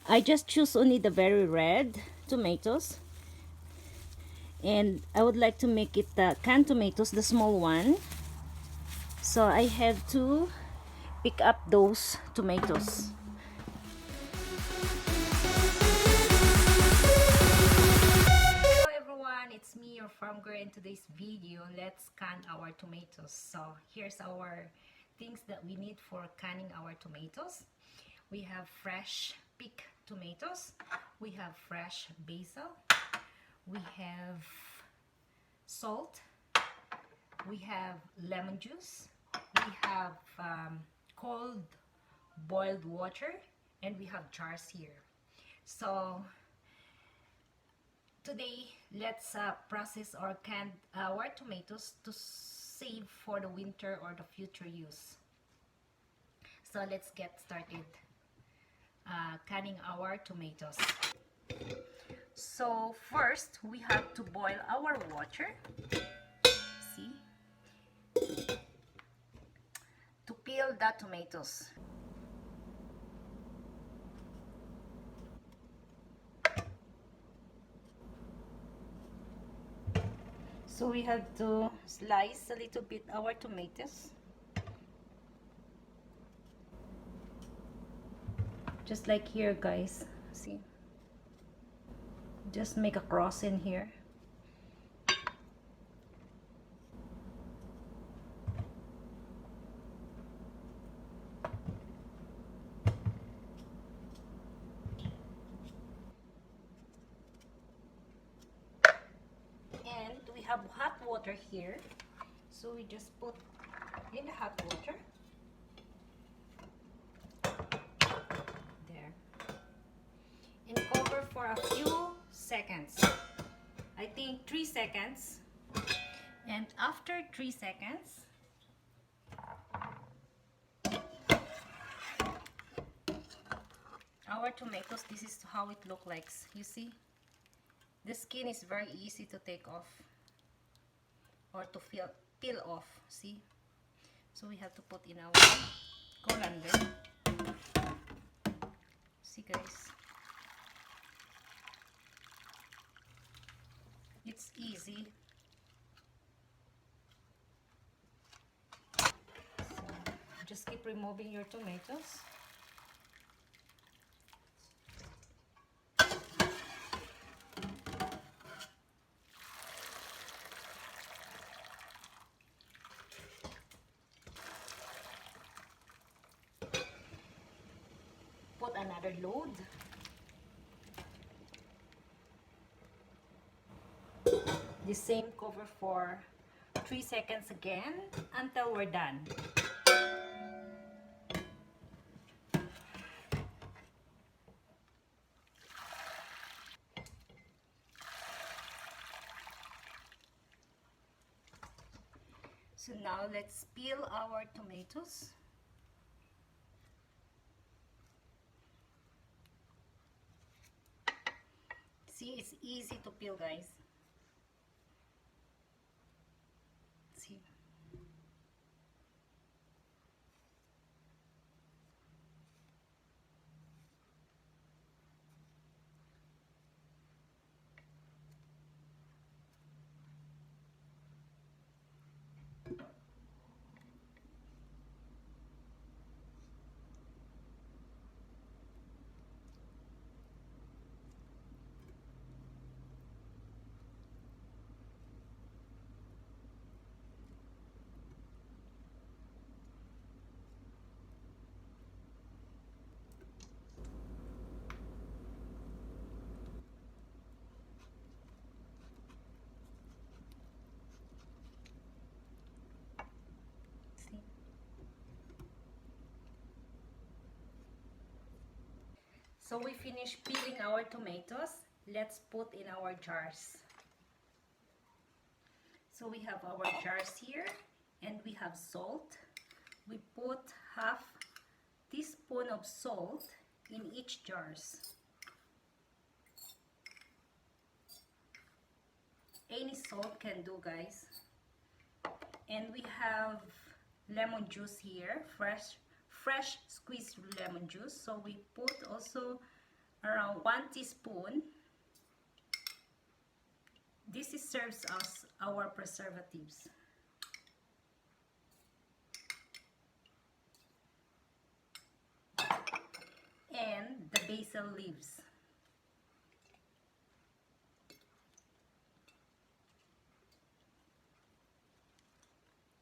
I just choose only the very red tomatoes, and I would like to make it the canned tomatoes, the small one. So I have to pick up those tomatoes. Hello everyone, it's me, your farm girl. In today's video, let's can our tomatoes. So here's our things that we need for canning our tomatoes. We have fresh picked tomatoes, we have fresh basil, we have salt, we have lemon juice, we have cold boiled water, and we have jars here. So today, let's process or can our tomatoes to save for the winter or the future use. So let's get started canning our tomatoes. So first, we have to boil our water. See? To peel the tomatoes. So we have to slice a little bit our tomatoes. Just like here, guys. See? Just make a cross in here. And we have hot water here, so we just put in the hot water there and cover for a few seconds. I think 3 seconds. And after 3 seconds, our tomatoes, this is how it looks like. You see, the skin is very easy to take off or to peel off. See, so we have to put in our colander. See, guys, it's easy. So just keep removing your tomatoes. Put another load. The same cover for 3 seconds again until we're done. So now let's peel our tomatoes. See, it's easy to peel, guys. See. See. So we finished peeling our tomatoes. Let's put in our jars. So we have our jars here, and we have salt. We put half teaspoon of salt in each jars. Any salt can do, guys. And we have lemon juice here, fresh squeezed lemon juice. So we put also around 1 teaspoon. This is serves us our preservatives. And the basil leaves.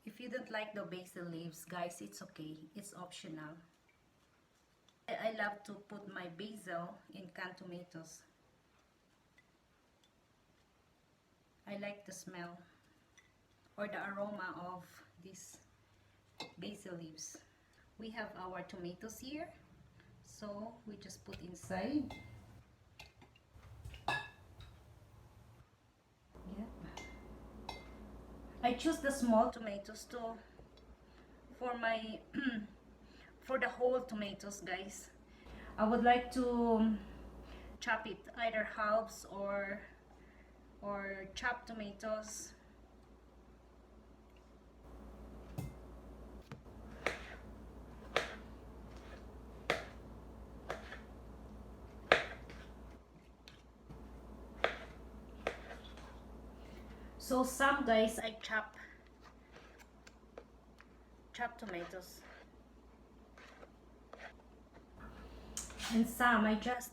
If you don't like the basil leaves, guys, it's okay. It's optional. I love to put my basil in canned tomatoes. I like the smell or the aroma of these basil leaves. We have our tomatoes here, so we just put inside. Yep. I choose the small tomatoes for my for the whole tomatoes, guys. I would like to chop it either halves or chopped tomatoes. So some, guys, I chop tomatoes, and some I just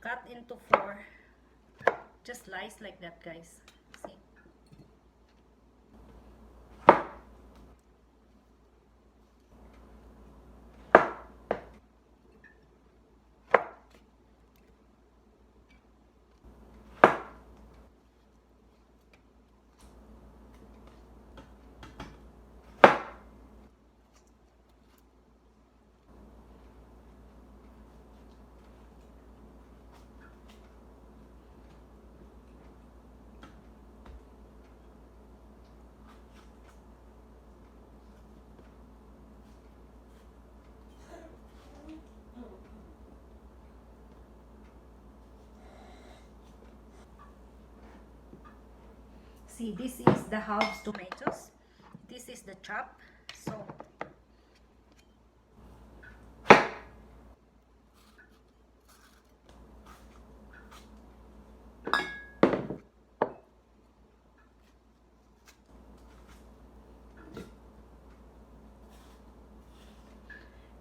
cut into 4, just slice like that, guys. See? See, this is the halves tomatoes. This is the chop. So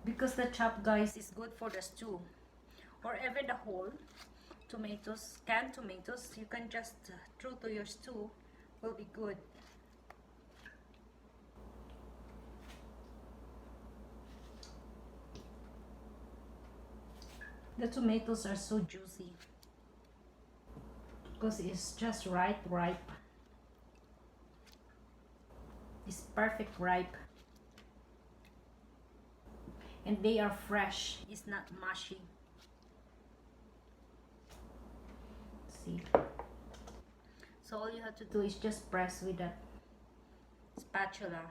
because the chop, guys, is good for the stew or even the whole tomatoes, canned tomatoes, you can just throw to your stew, will be good. The tomatoes are so juicy because it's just ripe. It's perfect ripe. And they are fresh. It's not mushy. See? So all you have to do is just press with that spatula.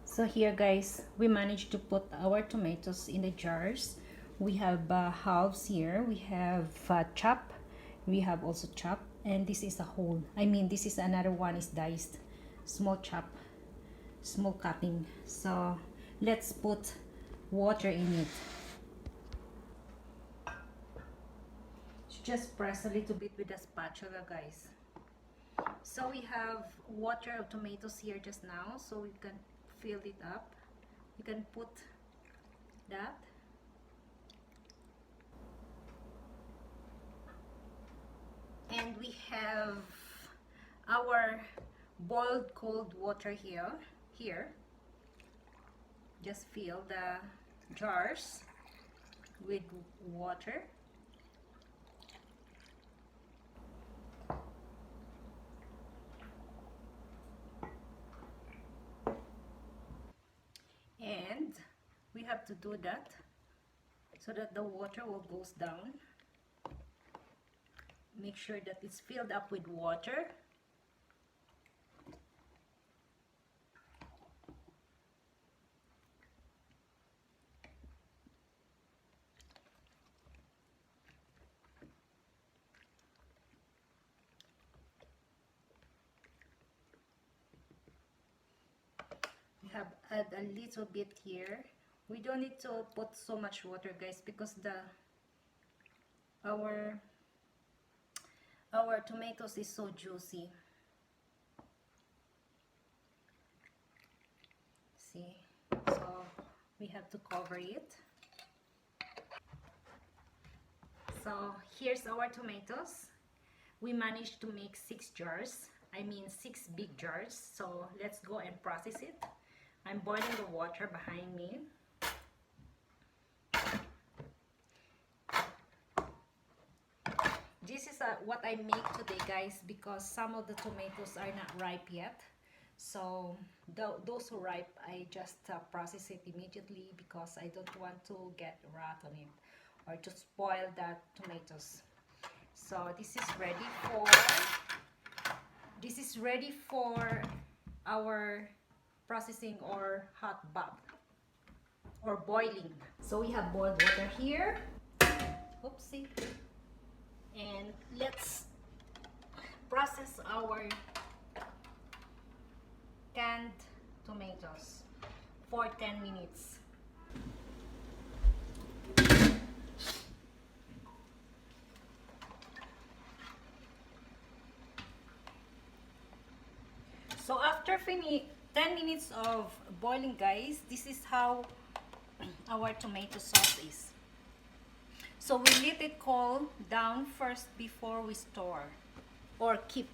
So here, guys, we managed to put our tomatoes in the jars. We have halves here. We have chop. We have also chop. And this is a whole. I mean, this is another one is diced. Small chop. Small cutting. So let's put water in it. Just press a little bit with the spatula, guys. So we have water of tomatoes here just now, so we can fill it up. You can put that. And we have our boiled cold water here. Just fill the jars with water. And we have to do that so that the water will goes down. Make sure that it's filled up with water. We have add a little bit here. We don't need to put so much water, guys, because our our tomatoes is so juicy. See, so we have to cover it. So here's our tomatoes. We managed to make 6 jars. I mean 6 big jars. So let's go and process it. I'm boiling the water behind me. This is what I make today, guys, because some of the tomatoes are not ripe yet. So those who ripe, I just process it immediately because I don't want to get rot on it or to spoil the tomatoes. So this is ready for our processing or hot bath or boiling. So we have boiled water here. Oopsie. And let's process our canned tomatoes for 10 minutes. So after 10 minutes of boiling, guys, this is how our tomato sauce is. So we let it cool down first before we store or keep.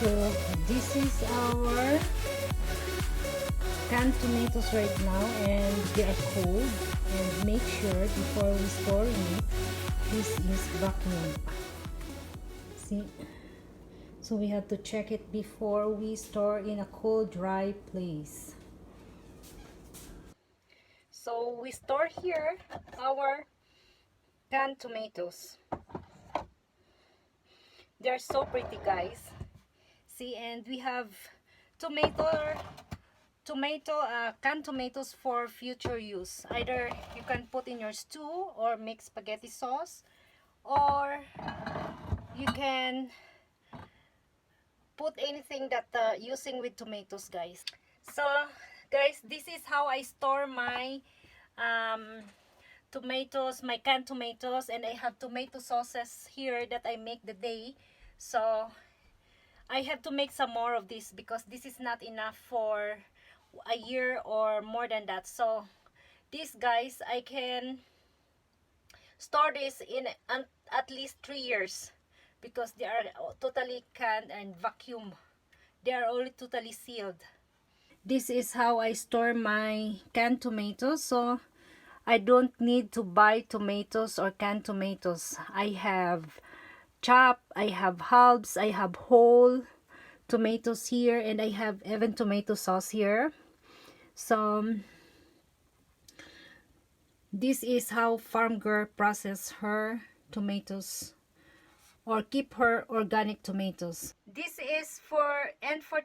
So this is our canned tomatoes right now, and they are cold. And make sure before we store it, this is vacuum. See, so we have to check it before we store in a cold, dry place. So we store here our canned tomatoes. They're so pretty, guys. See, and we have canned tomatoes for future use. Either you can put in your stew or make spaghetti sauce, or you can put anything that using with tomatoes, guys. So guys, this is how I store my tomatoes, my canned tomatoes, and I have tomato sauces here that I make the day. So I have to make some more of this because this is not enough for a year or more than that. So these, guys, I can store this in at least 3 years because they are totally canned and vacuum. They are all totally sealed. This is how I store my canned tomatoes. So I don't need to buy tomatoes or canned tomatoes. I have chopped, I have halves, I have whole tomatoes here, and I have even tomato sauce here. So this is how farm girl process her tomatoes or keep her organic tomatoes. This is for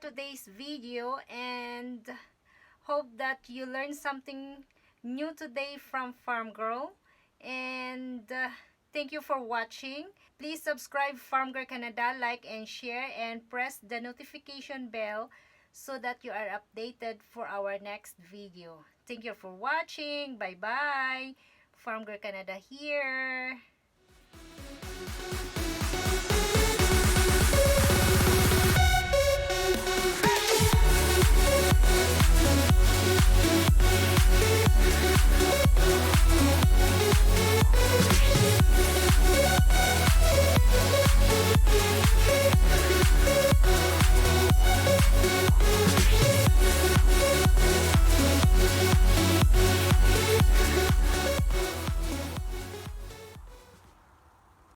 today's video, and hope that you learned something new today from Farm Girl. And thank you for watching. Please subscribe Farm Girl Canada, like and share, and press the notification bell so that you are updated for our next video. Thank you for watching. Bye bye. Farm Girl Canada here.